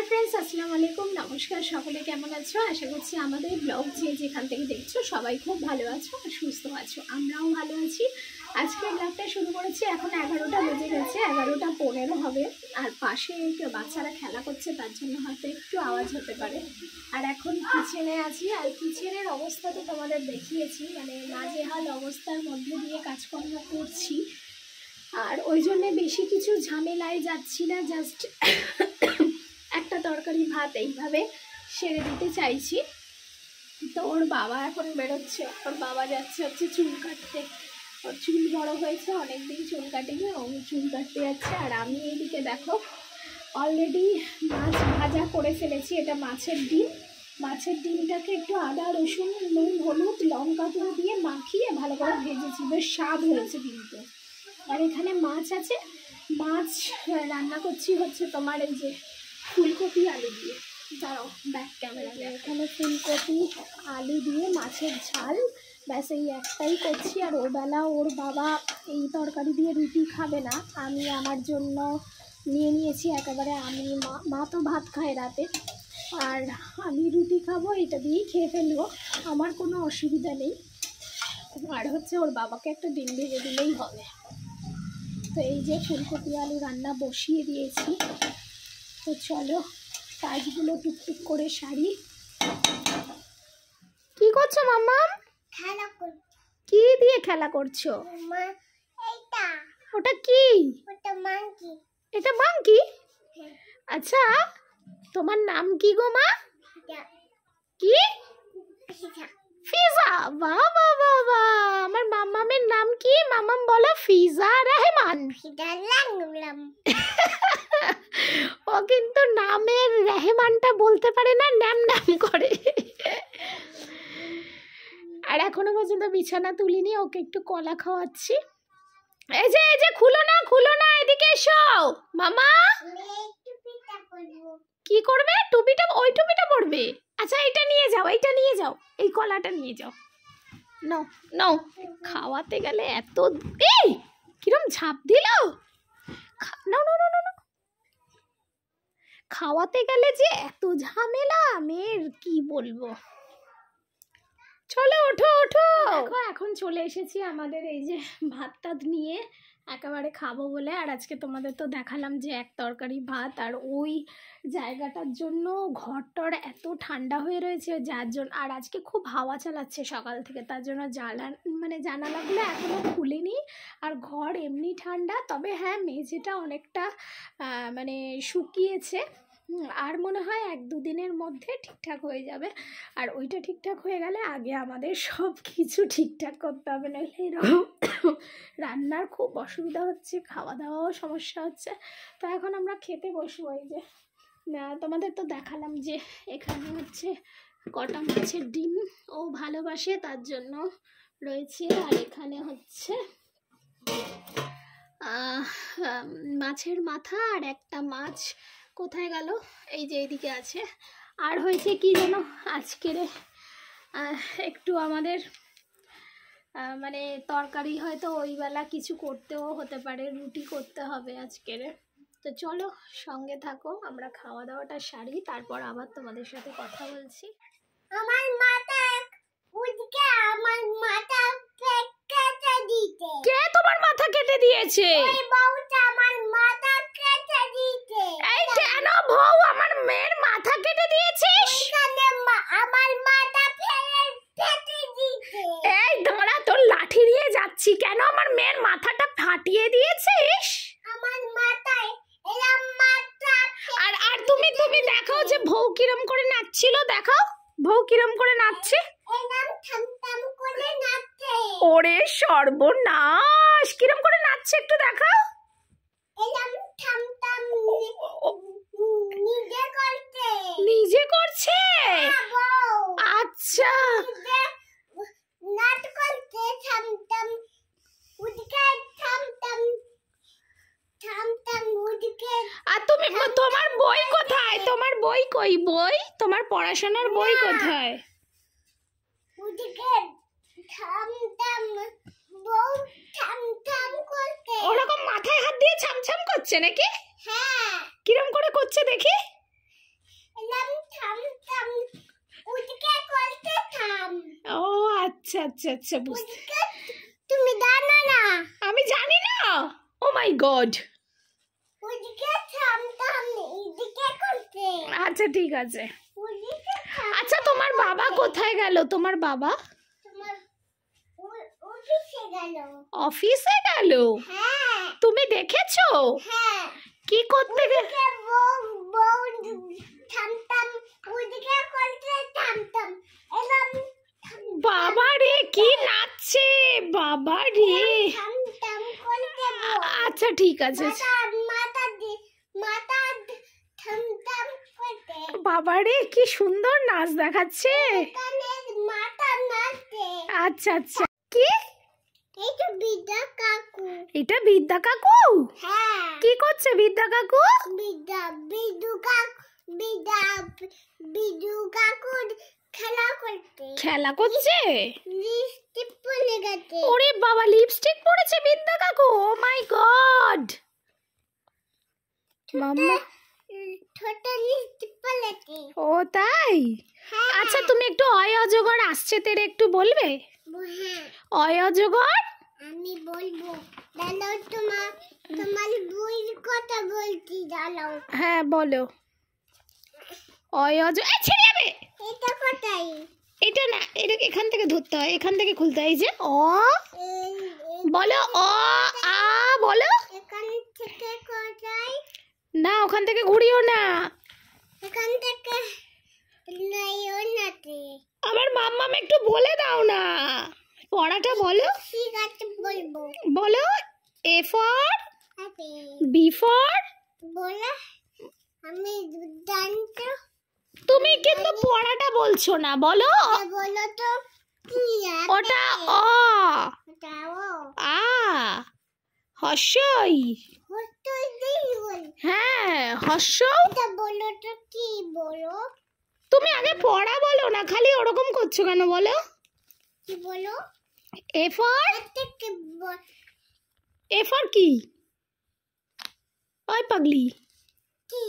Hi friends अस्सलामु आलैकुम नमस्कार सकले केमन आछो आशा करछि आमादेर ब्लग जे जेखान थेके देखछो सबाई खूब भालो आछो और सुस्थ आछो आमराओ भालो आछि। आजके ब्लगटा शुरू करेछि एखन 11टा बेजे गेছে 11टा 15 হবে আর পাশে একটু বাচ্চারা খেলা করছে তার জন্য হয়তো একটু আওয়াজ হতে পারে। আর এখন কিচেনে আছি আর কিচেনের অবস্থা তো তোমাদের দেখিয়েছি মানে নাজেহাল অবস্থার মধ্যে দিয়ে কাজকর্ম করছি আর ওই জন্য বেশি কিছু ঝামেলায় যাচ্ছি না জাস্ট একটা তরকারি ভাত এইভাবে সেরে দিতে চাইছি। তো ওর বাবা এখন বেরোচ্ছে ওর বাবা যাচ্ছে হচ্ছে চুল কাটতে ওর চুল বড় হয়েছে অনেক দিন চুল কাটেনি ও চুল কাটতে যাচ্ছে। আর আমি এইদিকে দেখো অলরেডি মাছ ভাজা করে ফেলেছি এটা মাছের ডিমটাকে একটু আদা রসুন নুন হলুদ লঙ্কা গুঁড়ো দিয়ে মাখিয়ে ভালো করে ভেজেছি বেশ স্বাদ হয়েছে কিন্তু। আর এখানে মাছ আছে মাছ রান্না করছি হচ্ছে তোমার এই যে ফুলকপি আলু দিয়ে দাঁড়াও ব্যাক ক্যামেরা এখানে ফুলকপি আলু দিয়ে মাছের ঝাল ব্যাস এই একটাই করছি। আর ওবেলা ওর বাবা এই তরকারি দিয়ে রুটি খাবে না আমি আমার জন্য নিয়ে নিয়েছি একেবারে আমি মা তো ভাত খায় রাতে আর আমি রুটি খাবো এটা দিয়েই খেয়ে ফেলবো আমার কোনো অসুবিধা নেই। আর হচ্ছে ওর বাবাকে একটা ডিম ভেজে দিলেই হবে। তো এই যে ফুলকপি আলু রান্না বসিয়ে দিয়েছি তো চলো কাজগুলো টুকটুক করে সারি। কি করছো মাম্মা? খেলা করছি। কি দিয়ে খেলা করছো? এইটা ওটা কি? ওটা মাংকি। এটা মাংকি? আচ্ছা তোমার নাম কি গো মা? কি? ফিজা। বাবা বাবা আমার মাম্মামের নাম কি? মাম্মাম বলো ফিজা রহমান। ফিজা লাংলাম। ও কিন্তু নামের রহমানটা বলতে পারে না নাম নাম করে। আর এখনো পর্যন্ত বিছানা তুলিনি ওকে একটু কলা খাওয়াচ্ছি। এই যে খুলো না এদিকে এসো মামা। কি করবে? টুপিটা ওই টুপিটা পরবে? আচ্ছা এটা নিয়ে যাও এই কলাটা নিয়ে যাও নাও খাওয়াতে গেলে এত এই কিরম ঝাঁপ দিল নাও খাওয়াতে গেলে যে এত ঝামেলা মেয়ের কি বলবো। চলো ওঠো দেখো এখন চলে এসেছি আমাদের এই যে ভাতটা নিয়ে একেবারে খাবো বলে। আর আজকে তোমাদের তো দেখালাম যে এক তরকারি ভাত আর ওই জায়গাটার জন্য ঘরটার এত ঠান্ডা হয়ে রয়েছে যার জন্য আর আজকে খুব হাওয়া চালাচ্ছে সকাল থেকে তার জন্য জানালাগুলো এখনো খুলিনি আর ঘর এমনি ঠান্ডা তবে হ্যাঁ মেঝেটা অনেকটা মানে শুকিয়েছে আর মনে হয় 1-2 দিনের মধ্যে ঠিকঠাক হয়ে যাবে। আর ওইটা ঠিকঠাক হয়ে গেলে আগে আমাদের সব কিছু ঠিকঠাক করতে হবে না এরকম রান্নার খুব অসুবিধা হচ্ছে খাওয়া দাওয়াও সমস্যা হচ্ছে। তো এখন আমরা খেতে বসবো। এই যে তোমাদের তো দেখালাম যে এখানে হচ্ছে কটা মাছের ডিম ও ভালোবাসে তার জন্য রয়েছে আর এখানে হচ্ছে মাছের মাথা আর একটা মাছ কোথায় গেল এই যে এইদিকে আছে। আর হয়েছে কি যেন আজকের একটু আমাদের মানে তরকারি হয়তো ওই বেলা কিছু করতেও হতে পারে রুটি করতে হবে আজকের। তো চলো সঙ্গে থাকো আমরা খাওয়া দাওয়াটা সারি তারপর আবার তোমাদের সাথে কথা বলছি। আমার মাথা উঠকে আমার মাথা কেটে দিতে। কে তোমার মাথা কেটে দিয়েছে? ওই বউটা আমার মাথা কেটে দিতে। এই কেন বউ আমার মেয়ের মাথা কেটে দিয়েছিস? এখানে আমার মাথা কেটে দিতে। এই দাঁড়া তোর লাঠি নিয়ে যাচ্ছি কেন আমার মেয়ের মাথাটা ফাটিয়ে দিয়েছিস? আমার মাথায় এরকম মাথা আর তুমি দেখাও যে বউ কিরম করে নাচছিল দেখাও বউ কিরম করে নাচছে এরকম থামথাম করে নাচে। ওরে সর্বনাশ কিরম করে নাচছে একটু দেখাও। এরকম থামথাম নিজে করতে। আচ্ছা নাট করতে থামথাম উঠকে থামথাম উঠকে। আর তুমি তোমার বই কোথায়? তোমার বই কই? বই তোমার পড়াশোনার বই কোথায়? উঠকে থামথাম বউ থামথাম করতে। ওরকম মাথায় হাত দিয়ে ছামছাম করছে নাকি? হ্যাঁ কিরম করে করছে দেখি? আচ্ছা আচ্ছা আচ্ছা, বুঝতে। তুমি জানো না? আমি জানি না। ও মাই গড। ওদিকে থামতাম এদিকে করতে। আচ্ছা ঠিক আছে। ওদিকে আচ্ছা তোমার বাবা কোথায় গেল? তোমার বাবা তোমার অফিসে গেল। অফিসে গেল? হ্যাঁ তুমি দেখেছো? হ্যাঁ। কি করতে গেল? ওদিকে বউ বউ থামতাম ওদিকে করতে থামতাম এরকম বাবা রে কি নাচছে, বাবা রে। থামতাম করতে বউ। আচ্ছা ঠিক আছে। মাথা থামতাম করতে। বাবা রে কি সুন্দর নাচ দেখাচ্ছে। এখানে মাথা নাচতে। আচ্ছা আচ্ছা। কি এই তো বিদ্যা কাকু। এটা বিদ্যা কাকু? হ্যাঁ কি করছে বিদ্যা কাকু? বিদ্যু কাকু খেলা করতে। খেলা করছে? লিপস্টিক পরে গেছে। ওরে বাবা, লিপস্টিক পরেছে বিদ্যা কাকু? ও মাই গড। মাম্মা ছোট লিপস্টিক পরেছে। ও তাই? হ্যাঁ। আচ্ছা তুমি একটু অয় অজগর আসছে তেরে একটু বলবে? হ্যাঁ অয় অজগর। আমি বলবো। দাঁড়াও তোমার বইয়ের কথা বলছি দাঁড়াও। হ্যাঁ বলো। অয় অজগর ছেড়ে যাবে। এটা কোথায়? এটা না, এটা এখান থেকে ধরতে হয়, এখান থেকে খুলতে হয়। এই যে অ বলো, অ আ বলো। এখান থেকে কোথায়? না ওখান থেকে ঘুরিও না। এখান থেকে নাইও নাতে। আমার মাম্মাম একটু বলে দাও না পড়াটা বলো। ঠিক আছে বলবো। বলো। এ ফর আরে বি ফর। বলো আমি জানতো। তুমি কিন্তু পড়াটা বলছো না, বলো। বলো তো কি ওটা অ, ওটা ও আ, হর্ষই। হতই দেই বল। হ্যাঁ হর্ষ। এটা বলো তো কি বলো। তুমি আগে পড়া বলো না, খালি ওরকম করছো কেন বলো। কি বলো? A for. এটা কি এ ফর কি? ওই পাগলি। কি?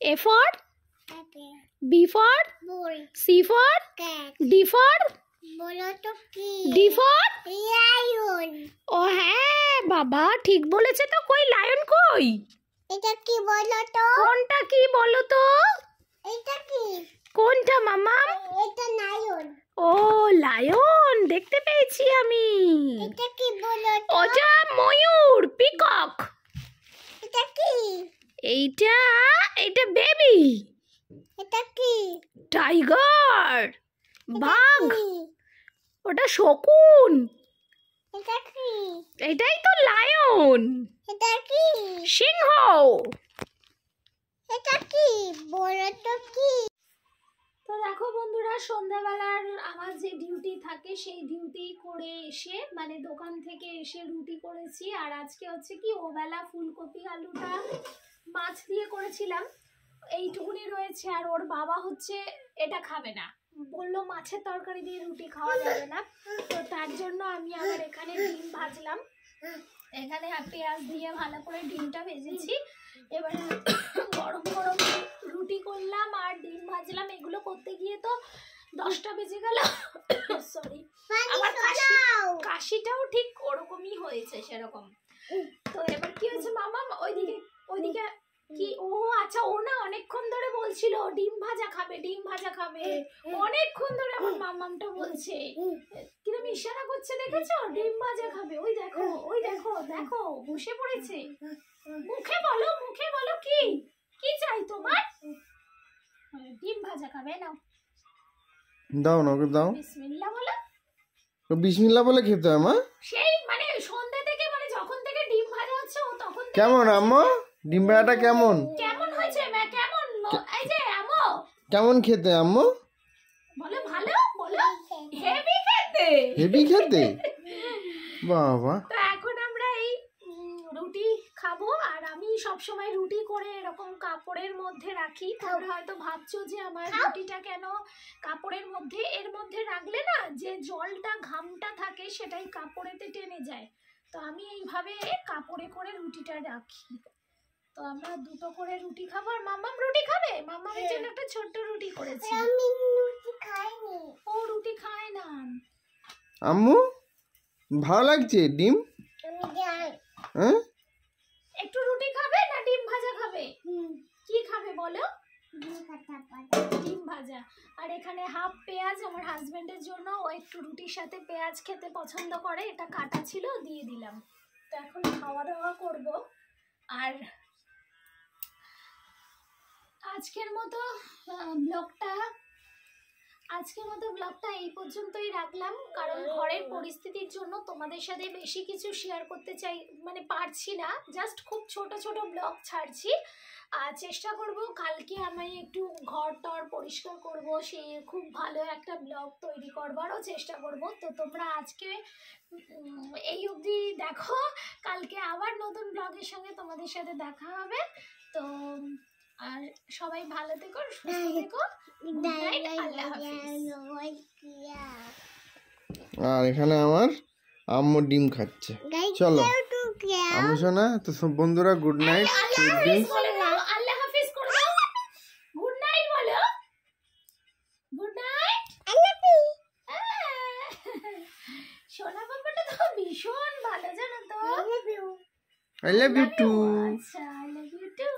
এ ফর আরে B for ball C for cat. D for বলো তো কি? D for. লায়ন। ও হ্যাঁ বাবা ঠিক বলেছে তো। কই লায়ন কই? এটা কি বলো তো? কোনটা কি বলো তো? এটা কি? কোনটা মামা? এটা লায়ন। ও লায়ন, দেখতে পেয়েছি আমি। এটা কি বলো তো? ওটা ময়ূর, পিকক। এটা কি? এইটা এটা বেবি। এটা কি? টাইগার, বাঘ। কি? ওটা শকুন। এটা কি? এটাই তো লায়ন। এটা কি? সিংহ। এটা কি? বলো তো কি? তো দেখো বন্ধুরা, সন্ধ্যাবেলার আমার যে ডিউটি থাকে সেই ডিউটি করে এসে মানে দোকান থেকে এসে রুটি করেছি। আর আজকে হচ্ছে কি ওবেলা ফুলকপি আলুটা মাছ দিয়ে করেছিলাম, এইটুকুনি রয়েছে। আর ওর বাবা হচ্ছে এটা খাবে না, বললো মাছের তরকারি দিয়ে রুটি খাওয়া যাবে না। তো তার জন্য আমি আবার এখানে ডিম ভাজলাম। এখানে পেঁয়াজ দিয়ে ভালো করে ডিমটা ভেজেছি। এবারে গরম গরম রুটি করলাম আর ডিম ভাজলাম। এগুলো করতে গিয়ে তো 10টা বেজে গেল। সরি, আমার কাশিটাও ঠিক ওরকমই হয়েছে সেরকম। তো এবার কি হয়েছে মামা, ওইদিকে কি ও আচ্ছা ও না অনেকক্ষণ ধরে বলছিল ডিম ভাজা খাবে, ডিম ভাজা খাবে। অনেকক্ষণ ধরে আমার মামামটা বলছে, কিরম ইশারা করছে দেখেছো, ডিম ভাজা খাবে। ওই দেখো ওই দেখো দেখো বসে পড়েছে। মুখে বলো কি কি চাই তোমার? ডিম ভাজা খাবে, নাও দাও না ওকে দাও। বিসমিল্লাহ বলো। বিসমিল্লাহ বলে খেতে হয় মা? সেই মানে সন্ধ্যা থেকে মানে যখন থেকে ডিম ভাজা হচ্ছে ও তখন থেকে। কেমন আম্মু ডিম ভাজাটা কেমন? কেমন হয়েছে মা? কেমন? এই যে আম্মু কেমন খেতে আম্মু? বলো ভালো, বলো হেভি খেতে। হেভি খেতে? বাবা। তো এখন আমরা এই রুটি খাবো। আর আমি সব সময় রুটি করে এরকম কাপড়ের মধ্যে রাখি। তোমরা হয়তো ভাবছো যে আমার রুটিটা কেন কাপড়ের মধ্যে, এর মধ্যে রাখলে না যে জলটা ঘামটা থাকে সেটাই কাপড়েতে টেনে যায়। তো আমি এইভাবে কাপড়ে করে রুটিটা রাখি। তো আমরা দুটো করে রুটি খাবো। আর মাম্মাম রুটি খাবে, মাম্মামের জন্য একটা ছোট্ট রুটি করেছি। আমি রুটি খাইনি। ও রুটি খায় না। আম্মু ভালো লাগছে ডিম? হ্যাঁ একটু রুটি খাবে না ডিম ভাজা খাবে? কি খাবে বলো? ডিম ভাজা। আর এখানে হাফ পেঁয়াজ আমার হাজবেন্ডের জন্য, ও একটু রুটির সাথে পেঁয়াজ খেতে পছন্দ করে, এটা কাটা ছিল দিয়ে দিলাম। তো এখন খাওয়া দাওয়া করব। আর আজকের মতো ব্লগটা এই পর্যন্তই রাখলাম, কারণ ঘরের পরিস্থিতির জন্য তোমাদের সাথে বেশি কিছু শেয়ার করতে পারছি না। জাস্ট খুব ছোট ছোট ব্লগ ছাড়ছি। আর চেষ্টা করব কালকে আমি একটু ঘর টর পরিষ্কার করব, সে খুব ভালো একটা ব্লগ তৈরি করবারও চেষ্টা করব। তো তোমরা আজকে এই অবধি দেখো, কালকে আবার নতুন ব্লগের সঙ্গে তোমাদের সাথে দেখা হবে। তো আর সবাই ভালো থেকো, সুস্থ থেকো। আল্লাহ হাফেজ। আর এখানে আমার আম্মু ডিম খাচ্ছে। চলো আম্মু শোনা, তো সব বন্ধুরা গুড নাইট। আল্লাহ হাফেজ করে দাও। গুড নাইট বলো। Good night. সোনা বাবাটা তো ভীষণ ভালো, জানো তো। I love you too. আচ্ছা, আই লাভ ইউ টু।